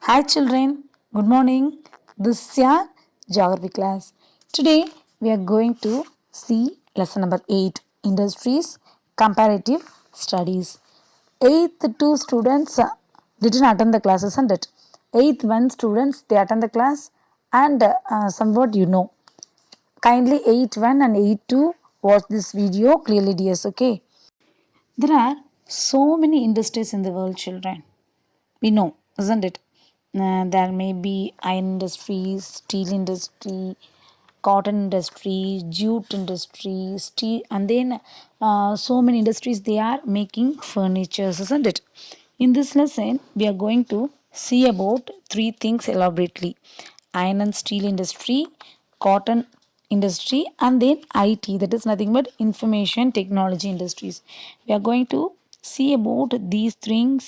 Hi children, good morning. This is your geography class. Today we are going to see lesson number 8 Industries Comparative Studies. 8th two students didn't attend the class, isn't it? 8th one students they attend the class and somewhat you know. Kindly 8-1 and 8-2 watch this video clearly, dears. Okay. There are so many industries in the world, children. We know, isn't it? There may be iron industry, steel industry, cotton industry, jute industry, steel, and then so many industries they are making furnitures, isn't it? In this lesson, we are going to see about three things elaborately: iron and steel industry, cotton industry, and then IT, that is nothing but information technology industries. We are going to see about these three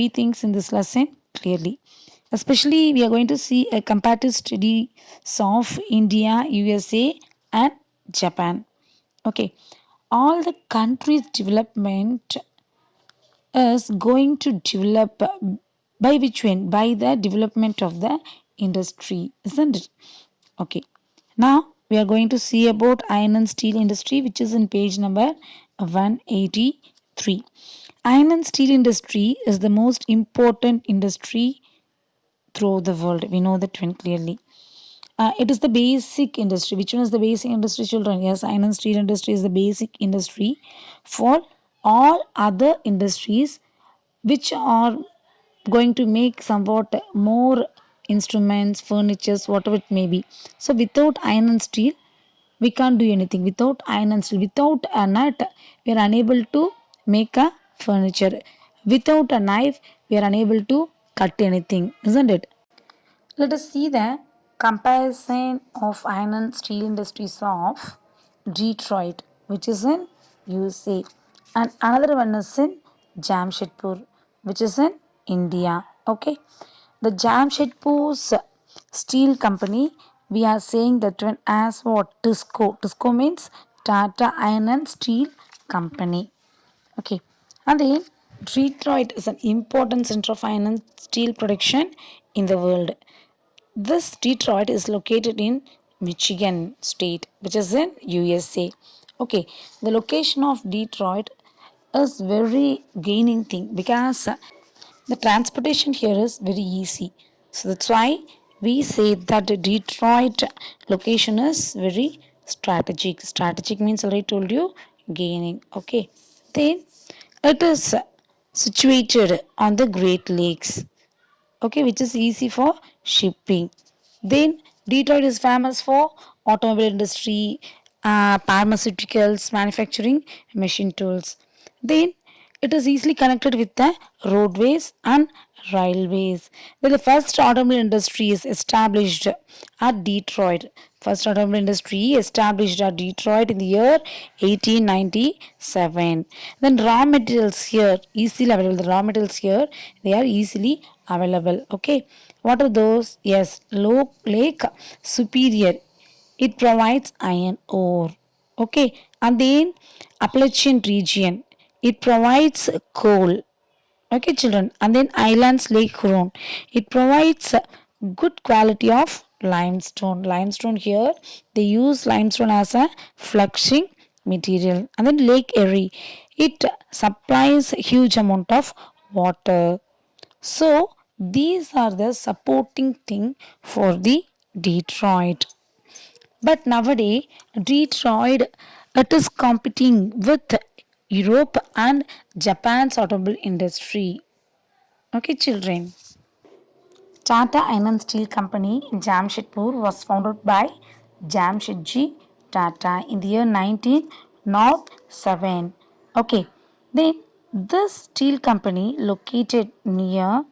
things in this lesson clearly. Especially, we are going to see a comparative studies of India, USA, and Japan. Okay, all the countries' development is going to develop by which one? By the development of the industry, isn't it? Okay. Now we are going to see about iron and steel industry, which is in page number 183. Iron and steel industry is the most important industry throughout the world. We know that one clearly. It is the basic industry. Which one is the basic industry, children? Yes, iron and steel industry is the basic industry for all other industries which are going to make somewhat more instruments, furnitures, whatever it may be. So without iron and steel, we can't do anything. Without iron and steel, without a nut, we are unable to make a furniture. Without a knife, we are unable to cut anything, isn't it? Let us see the comparison of iron and steel industries of Detroit, which is in USA, and another one is in Jamshedpur, which is in India. Okay, the Jamshedpur's steel company, we are saying that one as what? Tisco. Tisco means Tata Iron and Steel Company. Okay, and then Detroit is an important center of iron and steel production in the world. This Detroit is located in Michigan state, which is in USA. Okay, the location of Detroit is very gaining thing because the transportation here is very easy. So that's why we say that the Detroit location is very strategic. Strategic means already told you gaining. Okay, then it is situated on the Great Lakes, okay, which is easy for shipping. Then Detroit is famous for automobile industry, pharmaceuticals, manufacturing, machine tools. Then it is easily connected with the roadways and railways. Then the first automobile industry is established at Detroit. First automobile industry established at Detroit in the year 1897. Then raw materials here easily available. The raw materials here they are easily available. Okay, what are those? Yes, low Lake Superior. It provides iron ore. Okay, and then Appalachian region. It provides coal. Okay, children, and then Islands Lake Huron. It provides good quality of limestone. Limestone here, they use limestone as a flushing material. And then Lake Erie, it supplies huge amount of water. So these are the supporting thing for the Detroit. But nowadays, Detroit it is competing with Europe and Japan's automobile industry. Okay, children. Tata Iron and Steel Company in Jamshedpur was founded by Jamshedji Tata in the year 1907. Okay, then this steel company located near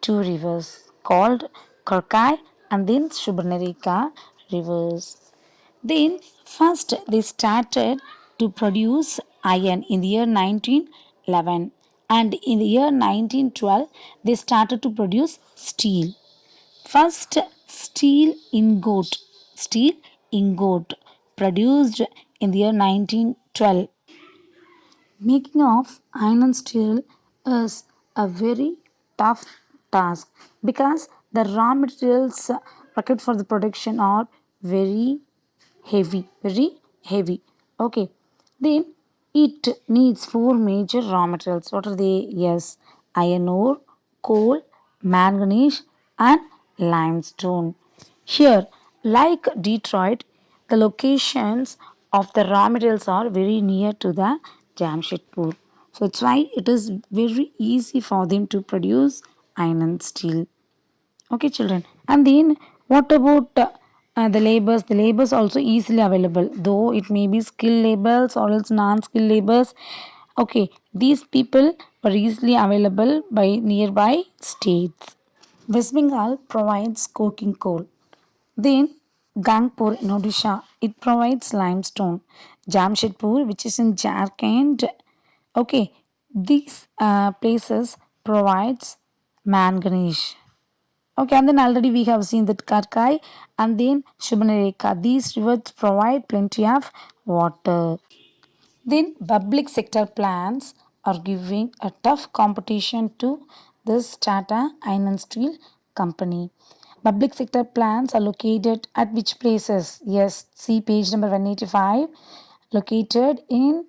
two rivers called Korkai and then Subarnarekha rivers. Then first they started to produce iron in the year 1911 and in the year 1912 they started to produce steel. First steel ingot produced in the year 1912. Making of iron and steel is a very tough task because the raw materials required for the production are very very heavy. Okay, then it needs four major raw materials. What are they? Yes, iron ore, coal, manganese, and limestone. Here, like Detroit, the locations of the raw materials are very near to the Jamshedpur. So that's why it is very easy for them to produce iron and steel. Okay, children. And then what about the labors? The labors also easily available, though it may be skilled labors or else non-skilled labors. Okay, these people are easily available by nearby states. West Bengal provides coking coal. Then Gangpur in Odisha, it provides limestone. Jamshedpur, which is in Jharkhand, okay, these places provides manganese. Okay, and then already we have seen that Karkai and then Shubhanareka. These rivers provide plenty of water. Then public sector plants are giving a tough competition to this Tata Iron and Steel Company. Public sector plants are located at which places? Yes, see page number 185. Located in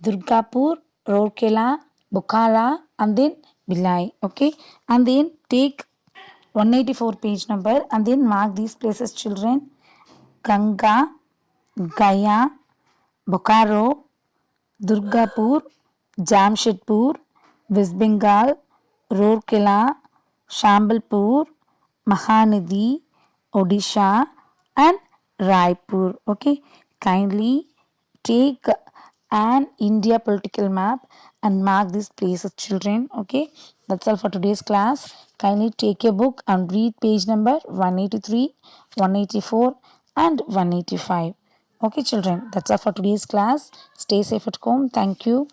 Durgapur, Rourkela, Bokara, and then Bhilai. Okay, and then take 184 page number and then mark these places, children. Ganga, Gaya, Bokaro, Durgapur, Jamshedpur, West Bengal, Rourkela, Shambalpur, Mahanadi, Odisha, and Raipur. Okay, kindly take an India political map and mark these places, children. Okay, that's all for today's class. Kindly take a book and read page number 183, 184, and 185. Okay, children, that's all for today's class. Stay safe at home. Thank you.